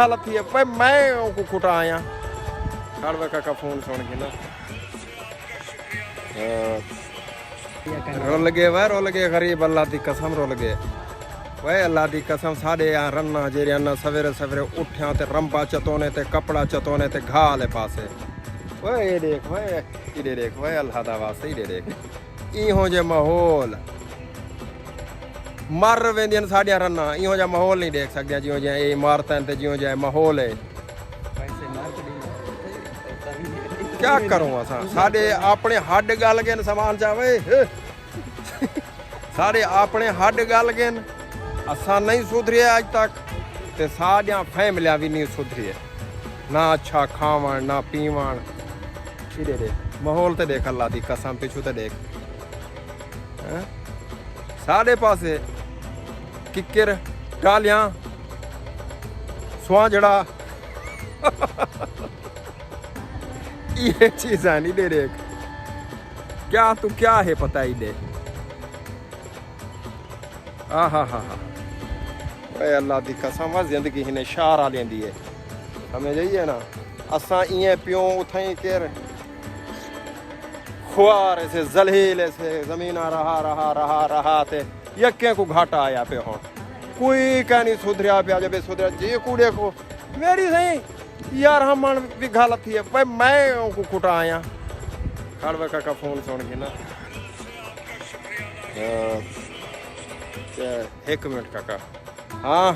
हालत थी भाई मैं को कुटा आया काड़वा का फोन सुन के ना रोल गए गरीब अल्लाह की कसम रोल गए वह अल्लाह की कसम साढ़े यहाँ रन्ना जेरे अन्ना सवेरे सवेरे उठ्या ते रंबा चतोने ते कपड़ा चतोने ते घा आले पासे वह ये देख वह इधे देख वह अल्लाह दा वास्ते इधे देख इहो जे माहौल मर वेंदियन साड़ियां रन्ना इहो जा माहौल नहीं देख सकते जियो जे ये इमारतें ते जियो जे माहौल है क्या करूँ असा साढ़े अपने हड गल गए समान जावे साढ़े अपने हड गल गए असा नहीं सुधरे आज तक ते साड़ियां फैमिलियां भी नहीं सुधरी ना अच्छा खावन ना पीवन इधे देख माहौल ते देख अल्लाह दी कसम पिछू ते देख साढ़े पासे किक्कर डालियां स्वांजड़ा ये चीज है नहीं दे देख क्या तू क्या है पता ही दे हा अल्लाह दी कसम जिंदगी ही ने शारा लेंदी है समझ जाइए ना असा इं प्यों उथई केर खुआर से जलील से जमीन रहा ते यके को घाटा आया पे हो कोई कह नहीं सुधरिया पे जब सुधरिया जी कूड़े को मेरी सही यार हम भी गलत थी भाई मैं को कुटा आया काड़वा का फोन सुन के ना एक मिनट काका हाँ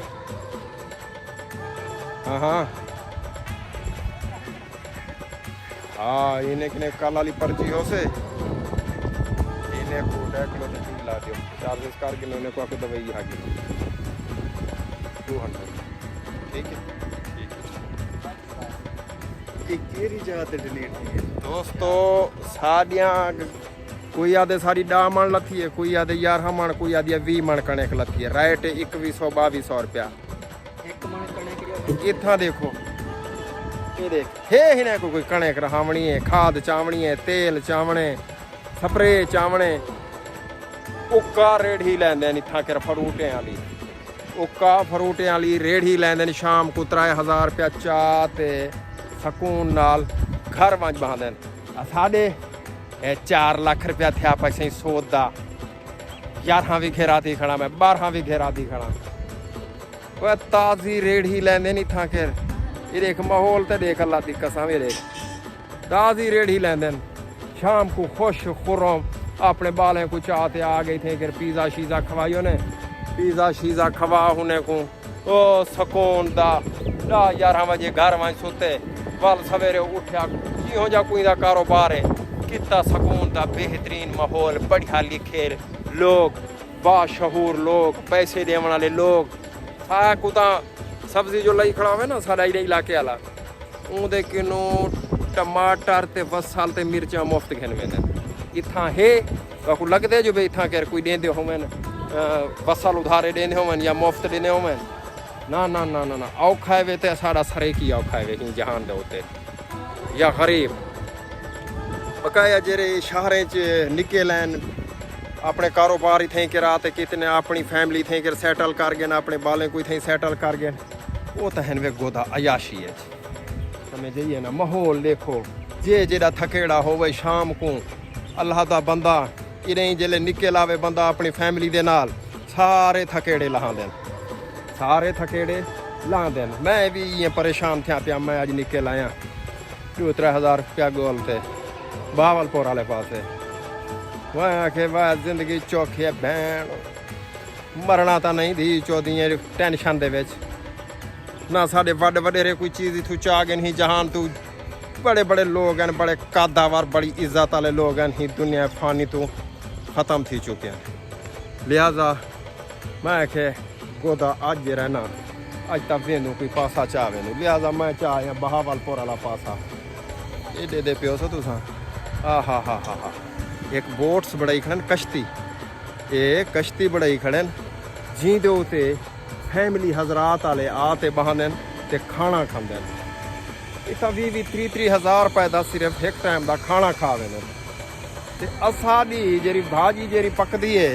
हाँ हाँ हाँ इन्हें किने कल वाली पर्ची हो से इन्हें को 1.5 किलो तेल ला दियो चार्जेस कर किलो ने को आके दवाई आ गई 200 ठीक है केरी जगह ते डिलीट की है दोस्तों साड़ियां कोई आदे सारी डा मन लथी है कोई आदे 11 मन कोई आदि 20 मन कणक लथी है राइट 2100-2200 रुपया एक मन कणक इतना देखो ये देख हे हिने को कोई कणक रहावणी है खाद चावणी है तेल चावणे स्प्रे चावणे उक्का रेड़ी लैंदे न इत्थां कर फरूटे वाली उक्का फरूटे वाली रेड़ी लैंदे न शाम को 3000 रुपया चाह ते सकून नाल घर वंज बहांदे न साडे 4 लाख रुपया थे पैसे सौदा 11 भी घेराती खड़ा मैं 12 भी घेराती खड़ा वह ताजी रेड़ी लेंदे नहीं था के ये देख माहौल ते देख अल्लाह दी कसम ये देख ताजी रेड़ी लेंदे शाम को खुश खुरम अपने बालें को चाहते आ गए थे कि पिज़्ज़ा शीज़ा खवाइयो ने पिज़्ज़ा शीज़ा खवा होने को ओ सकून दा 11 बजे घर वंज सुते वल सवेरे उठया जिहो जा कोई दा कारोबार है कितना सकून दा बेहतरीन माहौल बढ़िया लिखे लोग बाशहूर लोग पैसे देने वाले लोग सा कुदा सब्जी जो लाई खड़ा हुआ ना साढ़ा इलाके वाला उनके किनो टमाटर ते वसल ते मिर्चा मुफ्त घेन में इतना है को लगते जो भाई इतना कर कोई देंदे होवन वसल उधारे देने होवन या मुफ्त देने होवन ना ना ना ना ना औखा वे ते साड़ा सरे की औखा वे ही जहान दे होते या गरीब बकाया जेरे शहरें च निके लैन अपने कारोबार ही थे करा ते कितने अपनी फैमिली थे कर सेटल कर गए अपने बालें कोई थे सेटल कर गए वो तो है वे गोदा अयाशी है समझ जाइए ना माहौल देखो जे जेड़ा थकेड़ा होवे शाम को अल्लाह दा बंदा इन्हें जेले निके लावे बंदा अपनी फैमिली दे नाल सारे थकेड़े ला देन सारे थकेड़े ला देन मैं भी ये परेशान था पिया मैं अज निके लाया 2-3 हज़ार रुपया गोल थे बावलपुर वाले पास वह आखे वह जिंदगी चौखी है भैन मरना तो नहीं थी चौधरी टेंशन दे विच ना साढ़े वड्डे वडेरे कोई चीज़ इतू चाह गए नहीं जहान तू बड़े बड़े लोग हैं बड़े कादावर बड़ी इज्जत वाले लोग हैं ही दुनिया फानी तो ख़त्म थी चुके हैं लिहाजा मैं आखे गोदा अज रहना अज तक वेनू कोई पासा चाह वेनू लिहाजा मैं चाह बहावलपुर वाला पासा एडे दे प्यो सो तुसा हा एक बोट्स बड़ाई खड़न कश्ती ये कश्ती बड़ाई खड़न जी दे उते फैमिली हजरात वाले आते बहाने ते खाना खांदे इतना 20-30 हज़ार रुपए का सिर्फ एक टाइम का खाना खावे ते असादी जेरी भाजी जेरी पकदी है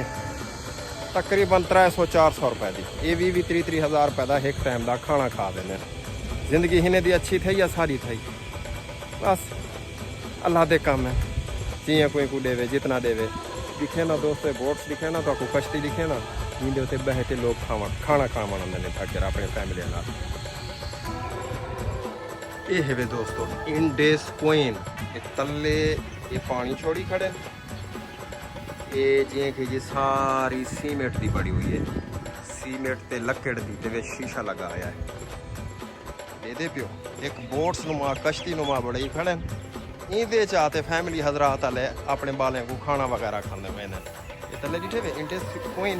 तकरीबन 300-400 रुपए की ये 20-30 हज़ार रुपए का एक टाइम का खाना खा देने जिंदगी हिने दी अच्छी थी या सारी थी बस अल्लाह दे काम है जिया कोई को देवे जितना देवे दिखे ना दोस्तों बोट्स दिखे ना तो आपको कश्ती दिखे ना जिंदे उत्ते बह के लोग खाना खावन आंदे ने थक अपने फैमिली नाल ये है वे दोस्तों इंडेस क्वीन ये तले ये पानी छोड़ी खड़े ये जियां कि जी सारी सीमेंट दी बड़ी हुई है सीमेंट ते लकड़ दी ते वे शीशा लगाया है दे पियो एक बोट्स नुमा कश्ती नुमा बड़े ही खड़े इहदे च आते फैमिली हजरात आले अपने बालें को खाना वगैरह खांदे पे ने ये तले दिखे वे इंडेस क्वीन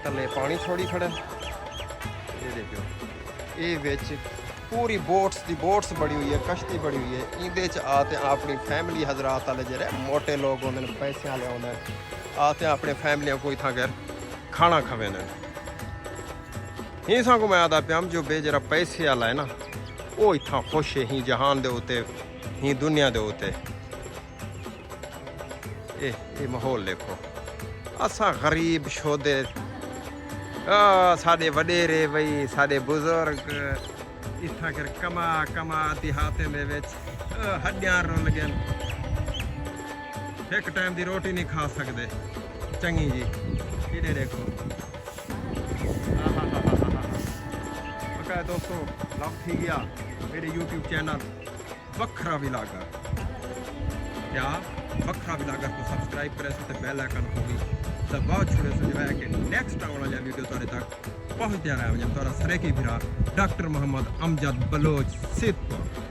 तले पानी छोड़ी खड़े ये दे पियो ये विच पूरी बोट्स बड़ी हुई है कश्ती बड़ी हुई है इहदे च आते अपनी फैमिली हजरात वाले जेह्ड़े मोटे लोग होंदे ने पैसे वाले होंदे आते अपने फैमिलियां कोई था घर खाना खावे ने ही सां को मैं आदा प्याम जो बेजरा पैसे वाला है ना वो इतना खुश है ही जहान दे उते ही दुनिया दे उते ये माहौल देखो असा गरीब शोदे साडे वडेरे बई साडे बुजुर्ग इतना कर कमा देहाते में विच हड्डियां रुल गए एक टाइम की रोटी नहीं खा सकते चंगी जी इधर देखो दोस्तों लव थी गया मेरे YouTube चैनल वखरा विलागर क्या वखरा विलागर को सब्सक्राइब करे तो बेल आइकन होगी तो बहुत छोड़े से जो है कि नेक्स्ट आने वाला वीडियो तुम्हारे तक पहुँचते रहा है तुम्हारा सरेकी भिरा डॉक्टर मोहम्मद अमजद बलोच सिद्धपुर।